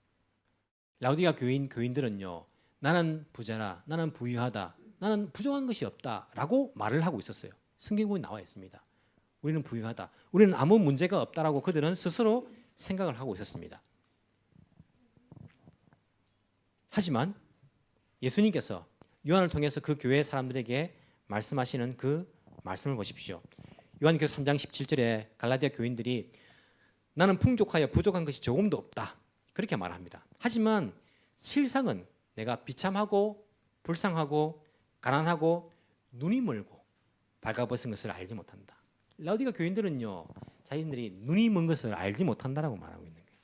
Speaker 2: 라오디게아 교인들은요, 나는 부자라, 나는 부유하다, 나는 부족한 것이 없다라고 말을 하고 있었어요. 성경에 나와 있습니다. 우리는 부유하다, 우리는 아무 문제가 없다라고 그들은 스스로 생각을 하고 있었습니다. 하지만 예수님께서 요한을 통해서 그 교회 사람들에게 말씀하시는 그 말씀을 보십시오. 요한계시록 3장 17절에 갈라디아 교인들이 나는 풍족하여 부족한 것이 조금도 없다, 그렇게 말합니다. 하지만 실상은 내가 비참하고 불쌍하고 가난하고 눈이 멀고 발가벗은 것을 알지 못한다. 라오디게아 교인들은요, 자신들이 눈이 먼 것을 알지 못한다라고 말하고 있는 거예요.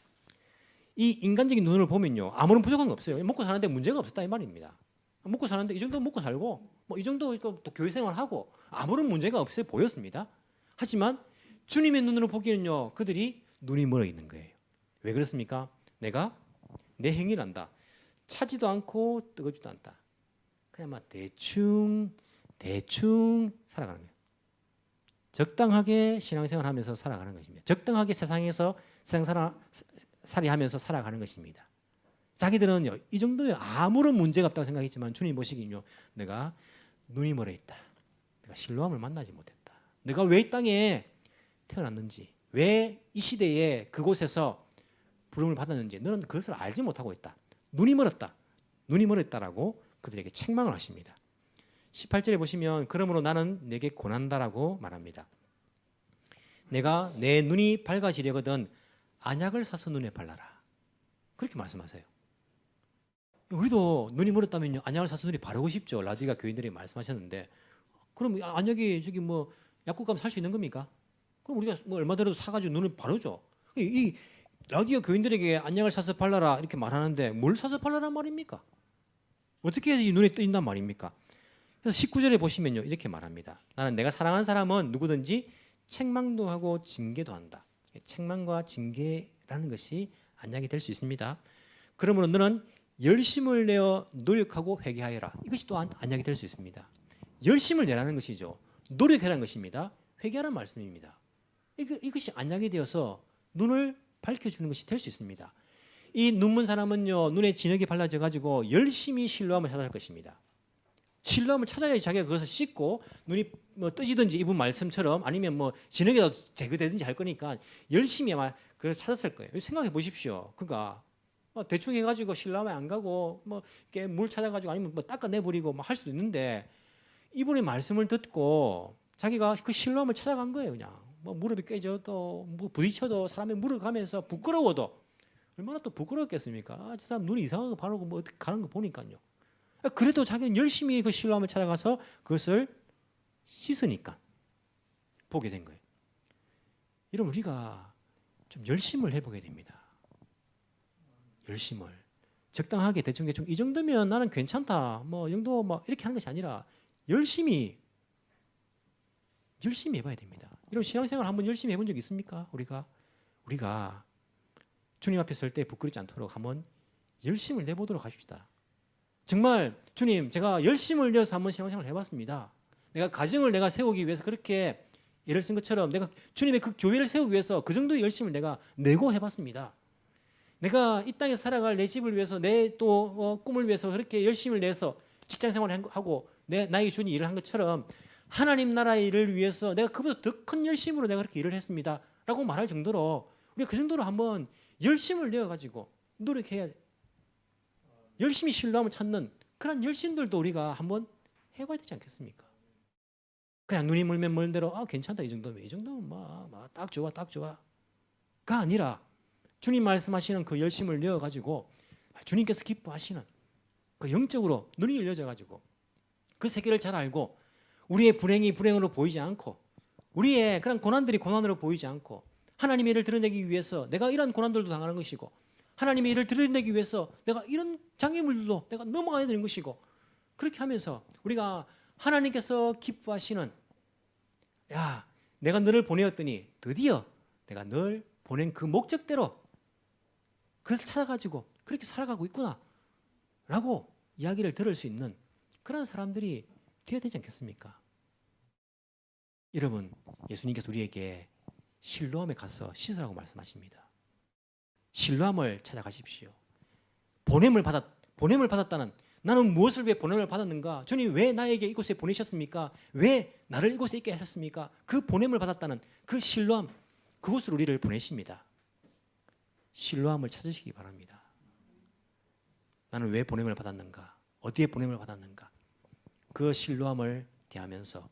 Speaker 2: 이 인간적인 눈을 보면요, 아무런 부족한 거 없어요. 먹고 사는데 문제가 없었다 이 말입니다. 먹고 사는데 이 정도 먹고 살고 뭐 이 정도 또 교회 생활하고 아무런 문제가 없어요 보였습니다. 하지만 주님의 눈으로 보기에는요, 그들이 눈이 멀어 있는 거예요. 왜 그렇습니까? 내가 내 행위를 한다. 차지도 않고 뜨겁지도 않다. 그냥 막 대충 살아가는 거예요. 적당하게 신앙생활하면서 살아가는 것입니다. 적당하게 세상에서 세상살이 하면서 살아가는 것입니다. 자기들은요, 이 정도에 아무런 문제가 없다고 생각했지만 주님 보시기는요, 내가 눈이 멀어 있다, 내가 실로암을 만나지 못했다, 내가 왜 이 땅에 태어났는지, 왜 이 시대에 그곳에서 부름을 받았는지 너는 그것을 알지 못하고 있다. 눈이 멀었다. 눈이 멀었다라고 그들에게 책망을 하십니다. 18절에 보시면 그러므로 나는 내게 권한다라고 말합니다. 내가 내 눈이 밝아지려거든 안약을 사서 눈에 발라라. 그렇게 말씀하세요. 우리도 눈이 멀었다면요, 안약을 사서 눈에 바르고 싶죠. 라디가 교인들이 말씀하셨는데, 그럼 안약이 저기 뭐 약국 가면 살 수 있는 겁니까? 그럼 우리가 뭐 얼마더라도 사가지고 눈을 바르죠. 이 라디오 교인들에게 안약을 사서 발라라 이렇게 말하는데 뭘 사서 발라란 말입니까? 어떻게 해야지 눈에 뜨인단 말입니까? 그래서 19절에 보시면요, 이렇게 말합니다. 나는 내가 사랑하는 사람은 누구든지 책망도 하고 징계도 한다. 책망과 징계라는 것이 안약이 될 수 있습니다. 그러므로 너는 열심을 내어 노력하고 회개하여라. 이것이 또한 안약이 될 수 있습니다. 열심을 내라는 것이죠. 노력하라는 것입니다. 회개하라는 말씀입니다. 이것이 안약이 되어서 눈을 밝혀주는 것이 될 수 있습니다. 이 눈먼 사람은요, 눈에 진흙이 발라져 가지고 열심히 실로암을 찾아갈 것입니다. 실로암을 찾아야지 자기가 그것을 씻고 눈이 뭐 뜨지든지 이분 말씀처럼 아니면 뭐 진흙에다 제거되든지 할 거니까 열심히 아마 그걸 찾았을 거예요. 생각해 보십시오. 그러니까 대충 해가지고 실로암에 안 가고 뭐 이렇게 물 찾아가지고 아니면 뭐 닦아내 버리고 뭐 할 수도 있는데 이분의 말씀을 듣고 자기가 그 실로암을 찾아간 거예요. 그냥 뭐 무릎이 깨져도 뭐 부딪혀도 사람의 무릎 가면서 부끄러워도 얼마나 또 부끄럽겠습니까? 저 사람 눈이 이상한 거 바르고 뭐 어떻게 가는 거 보니까요. 그래도 자기는 열심히 그 실로암을 찾아가서 그것을 씻으니까 보게 된 거예요. 이러면 우리가 좀 열심을 해보게 됩니다. 열심을 적당하게 대충 이 정도면 나는 괜찮다. 뭐 이 정도 뭐 이렇게 하는 것이 아니라 열심히 해봐야 됩니다. 이런 신앙생활 한번 열심히 해본 적 있습니까? 우리가 주님 앞에 설 때 부끄럽지 않도록 한번 열심을 내보도록 합시다. 정말 주님, 제가 열심을 내어서 한번 신앙생활을 해봤습니다. 내가 가정을 내가 세우기 위해서 그렇게 예를 쓴 것처럼 내가 주님의 그 교회를 세우기 위해서 그 정도의 열심을 내가 내고 해봤습니다. 내가 이 땅에 살아갈 내 집을 위해서 내 또 꿈을 위해서 그렇게 열심을 내서 직장생활을 하고 나에게 주는 일을 한 것처럼 하나님 나라의 일을 위해서 내가 그보다 더 큰 열심으로 내가 그렇게 일을 했습니다. 라고 말할 정도로 우리가 그 정도로 한번 열심을 내어가지고 노력해야 열심히 신뢰함을 찾는 그런 열심들도 우리가 한번 해봐야 되지 않겠습니까? 그냥 눈이 멀면 멀 대로 괜찮다 이 정도면 딱 좋아 가 아니라 주님 말씀하시는 그 열심을 내어가지고 주님께서 기뻐하시는 그 영적으로 눈이 열려져가지고 그 세계를 잘 알고 우리의 불행이 불행으로 보이지 않고 우리의 그런 고난들이 고난으로 보이지 않고 하나님의 일을 드러내기 위해서 내가 이런 고난들도 당하는 것이고 하나님의 일을 드러내기 위해서 내가 이런 장애물들도 내가 넘어가야 되는 것이고 그렇게 하면서 우리가 하나님께서 기뻐하시는 내가 너를 보내었더니 드디어 내가 널 보낸 그 목적대로 그것을 찾아가지고 그렇게 살아가고 있구나 라고 이야기를 들을 수 있는 그런 사람들이 되어야 되지 않겠습니까? 여러분, 예수님께서 우리에게 실로암에 가서 씻으라고 말씀하십니다. 실로암을 찾아가십시오. 보냄을 받았다는 나는 무엇을 위해 보냄을 받았는가? 주님 왜 나에게 이곳에 보내셨습니까? 왜 나를 이곳에 있게 하셨습니까? 그 보냄을 받았다는 그 실로암, 그곳으로 우리를 보내십니다. 실로암을 찾으시기 바랍니다. 나는 왜 보냄을 받았는가? 어디에 보냄을 받았는가? 그 실로암을 대하면서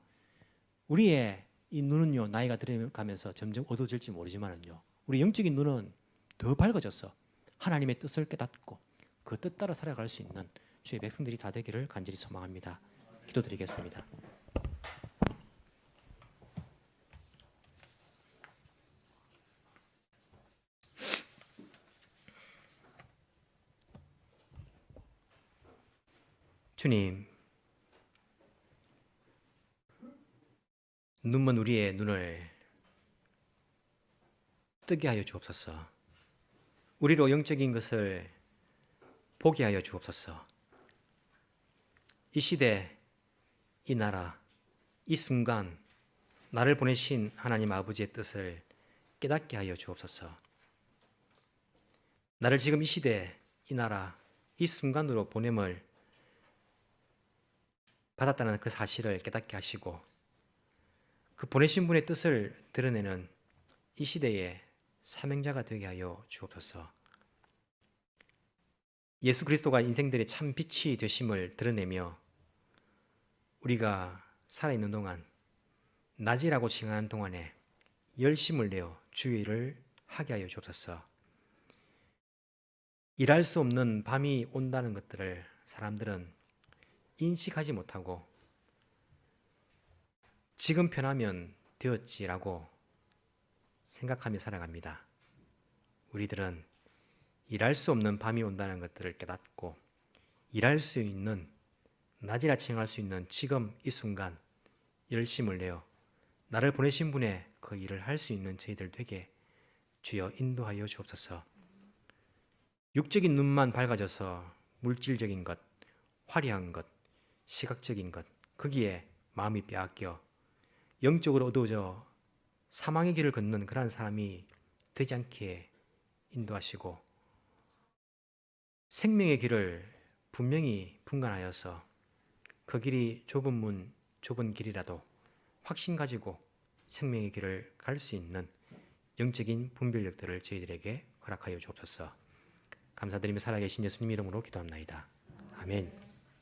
Speaker 2: 우리의 이 눈은요, 나이가 들어가면서 점점 어두워질지 모르지만은요, 우리 영적인 눈은 더 밝아져서 하나님의 뜻을 깨닫고 그 뜻 따라 살아갈 수 있는 주의 백성들이 다 되기를 간절히 소망합니다. 기도드리겠습니다. 주님, 눈먼 우리의 눈을 뜨게 하여 주옵소서. 우리로 영적인 것을 보게 하여 주옵소서. 이 시대, 이 나라, 이 순간 나를 보내신 하나님 아버지의 뜻을 깨닫게 하여 주옵소서. 나를 지금 이 시대, 이 나라, 이 순간으로 보냄을 받았다는 그 사실을 깨닫게 하시고 그 보내신 분의 뜻을 드러내는 이 시대의 사명자가 되게 하여 주옵소서. 예수 그리스도가 인생들의 참 빛이 되심을 드러내며 우리가 살아있는 동안, 낮이라고 칭하는 동안에 열심을 내어 주의 일을 하게 하여 주옵소서. 일할 수 없는 밤이 온다는 것들을 사람들은 인식하지 못하고 지금 편하면 되었지라고 생각하며 살아갑니다. 우리들은 일할 수 없는 밤이 온다는 것들을 깨닫고 일할 수 있는, 낮이라 칭할 수 있는 지금 이 순간 열심을 내어 나를 보내신 분의 그 일을 할 수 있는 저희들 되게 주여 인도하여 주옵소서. 육적인 눈만 밝아져서 물질적인 것, 화려한 것, 시각적인 것, 거기에 마음이 빼앗겨 영적으로 어두워져 사망의 길을 걷는 그러한 사람이 되지 않게 인도하시고 생명의 길을 분명히 분간하여서 그 길이 좁은 문, 좁은 길이라도 확신 가지고 생명의 길을 갈 수 있는 영적인 분별력들을 저희들에게 허락하여 주옵소서. 감사드리며 살아계신 예수님 이름으로 기도합나이다. 아멘.